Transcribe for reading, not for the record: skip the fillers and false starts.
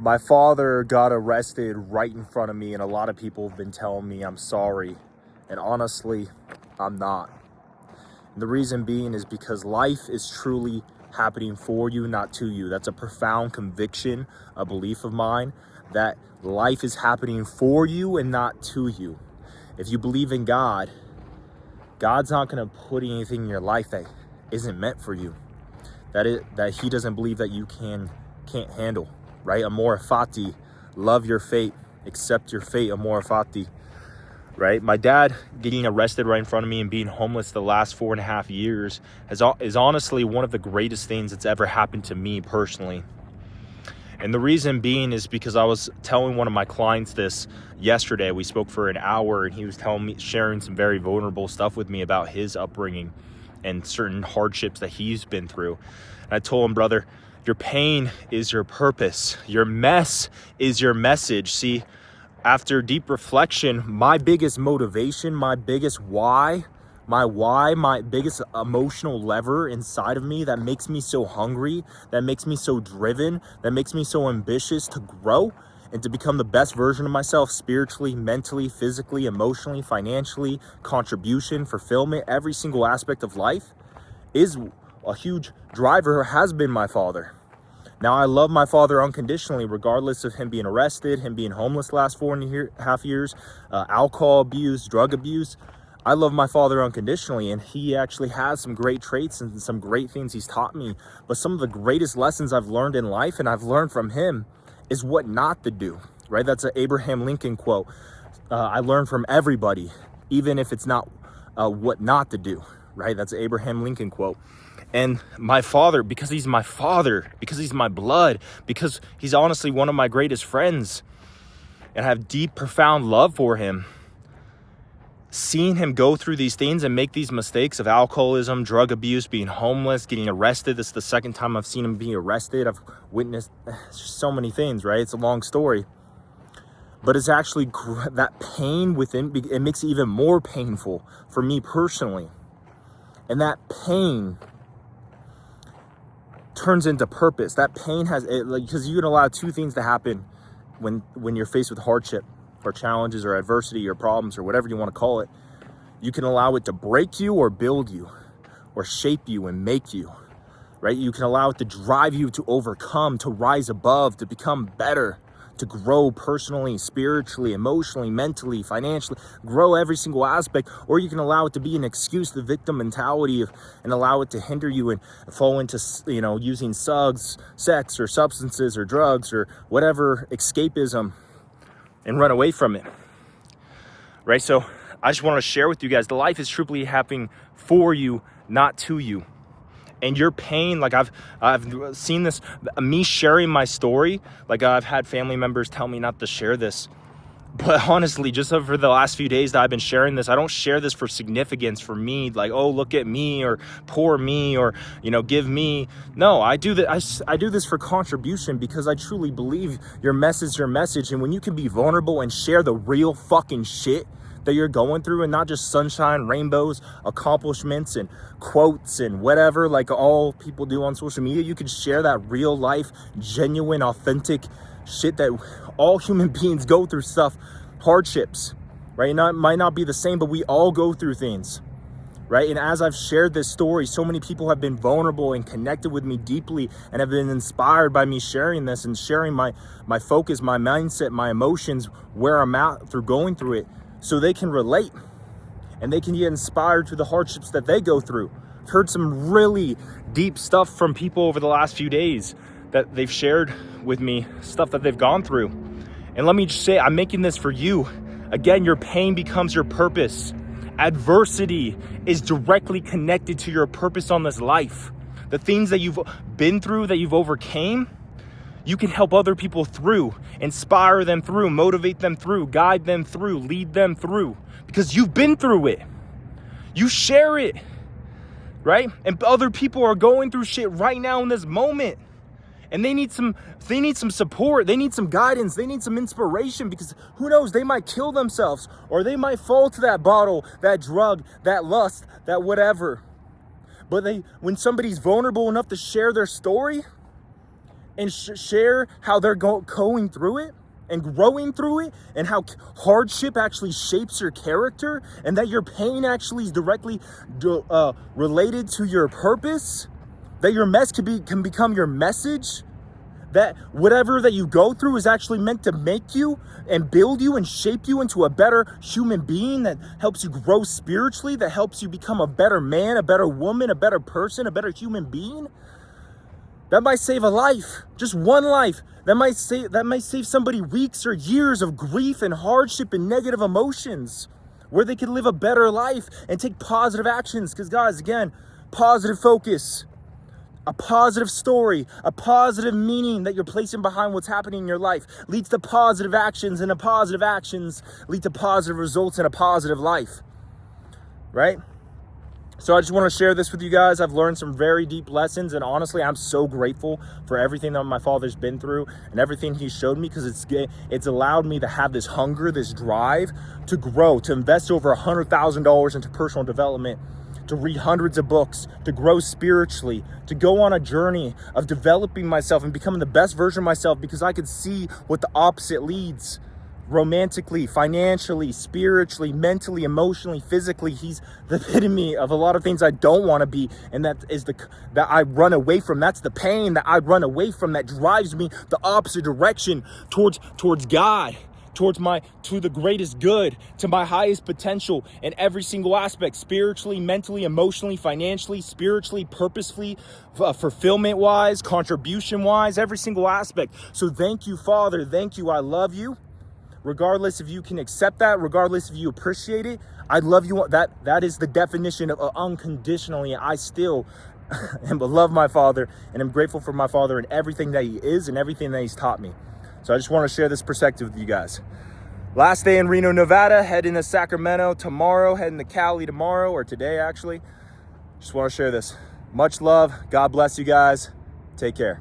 My father got arrested right in front of me, and a lot of people have been telling me I'm sorry. And honestly, I'm not. And the reason being is because life is truly happening for you, not to you. That's a profound conviction, a belief of mine, that life is happening for you and not to you. If you believe in God, God's not going to put anything in your life that isn't meant for you, that he doesn't believe that you can't handle. Right? Amor fati, love your fate, accept your fate, amor fati. Right? My dad getting arrested right in front of me and being homeless the last 4.5 years is honestly one of the greatest things that's ever happened to me personally. And the reason being is because I was telling one of my clients this yesterday. We spoke for an hour, and he was sharing some very vulnerable stuff with me about his upbringing and certain hardships that he's been through. And I told him, brother, your pain is your purpose. Your mess is your message. See, after deep reflection, my biggest motivation, my biggest why, my biggest emotional lever inside of me that makes me so hungry, that makes me so driven, that makes me so ambitious to grow and to become the best version of myself spiritually, mentally, physically, emotionally, financially, contribution, fulfillment, every single aspect of life is a huge driver, has been my father. Now, I love my father unconditionally, regardless of him being arrested, him being homeless the last 4.5 years, alcohol abuse, drug abuse. I love my father unconditionally, and he actually has some great traits and some great things he's taught me. But some of the greatest lessons I've learned in life, and I've learned from him, is what not to do, right? That's an Abraham Lincoln quote. I learned from everybody, even if it's not what not to do, right? That's an Abraham Lincoln quote. And my father, because he's my father, because he's my blood, because he's honestly one of my greatest friends, and I have deep, profound love for him, seeing him go through these things and make these mistakes of alcoholism, drug abuse, being homeless, getting arrested. This is the second time I've seen him be arrested. I've witnessed so many things, right? It's a long story. But it's actually that pain within, it makes it even more painful for me personally. And that pain turns into purpose. That pain has, because you can allow two things to happen when you're faced with hardship or challenges or adversity or problems or whatever you want to call it. You can allow it to break you or build you or shape you and make you, right? You can allow it to drive you to overcome, to rise above, to become better, to grow personally, spiritually, emotionally, mentally, financially, grow every single aspect. Or you can allow it to be an excuse, the victim mentality, and allow it to hinder you and fall into, using sex or substances or drugs or whatever, escapism, and run away from it, right? So I just want to share with you guys, the life is truly happening for you, not to you. And your pain, like I've seen this, me sharing my story, like I've had family members tell me not to share this. But honestly, just over the last few days that I've been sharing this, I don't share this for significance for me, like, oh, look at me or poor me or, give me. No, I do that. I do this for contribution because I truly believe your message is your message. And when you can be vulnerable and share the real fucking shit that you're going through, and not just sunshine, rainbows, accomplishments, and quotes and whatever, like all people do on social media, you can share that real life, genuine, authentic shit that all human beings go through, hardships, right? Might not be the same, but we all go through things, right? And as I've shared this story, so many people have been vulnerable and connected with me deeply and have been inspired by me sharing this and sharing my focus, my mindset, my emotions, where I'm at through going through it, so they can relate and they can get inspired to the hardships that they go through. I've heard some really deep stuff from people over the last few days that they've shared with me, stuff that they've gone through. And let me just say, I'm making this for you. Again, your pain becomes your purpose. Adversity is directly connected to your purpose on this life. The things that you've been through, that you've overcame, you can help other people through, inspire them through, motivate them through, guide them through, lead them through, because you've been through it. You share it, right? And other people are going through shit right now in this moment. And they need some support. They need some guidance. They need some inspiration, because who knows, they might kill themselves, or they might fall to that bottle, that drug, that lust, that whatever. But when somebody's vulnerable enough to share their story, and share how they're going through it and growing through it, and how hardship actually shapes your character, and that your pain actually is directly related to your purpose, that your mess can become your message, that whatever that you go through is actually meant to make you and build you and shape you into a better human being, that helps you grow spiritually, that helps you become a better man, a better woman, a better person, a better human being. That might save a life, just one life. That might save somebody weeks or years of grief and hardship and negative emotions, where they can live a better life and take positive actions. Because guys, again, positive focus, a positive story, a positive meaning that you're placing behind what's happening in your life leads to positive actions, and the positive actions lead to positive results in a positive life, right? So I just want to share this with you guys. I've learned some very deep lessons, and honestly, I'm so grateful for everything that my father's been through and everything he showed me, because it's allowed me to have this hunger, this drive to grow, to invest over $100,000 into personal development, to read hundreds of books, to grow spiritually, to go on a journey of developing myself and becoming the best version of myself, because I could see what the opposite leads. Romantically, financially, spiritually, mentally, emotionally, physically, he's the epitome of a lot of things I don't want to be, and that I run away from. That's the pain that I run away from, that drives me the opposite direction towards God, to the greatest good, to my highest potential in every single aspect, spiritually, mentally, emotionally, financially, spiritually, purposefully, fulfillment wise, contribution wise, every single aspect. So thank you, Father. Thank you. I love you. Regardless if you can accept that, regardless if you appreciate it, I love you. That is the definition of unconditionally. I still love my father, and I'm grateful for my father and everything that he is and everything that he's taught me. So I just want to share this perspective with you guys. Last day in Reno, Nevada, heading to Sacramento tomorrow, heading to Cali tomorrow, or today actually. Just want to share this. Much love. God bless you guys. Take care.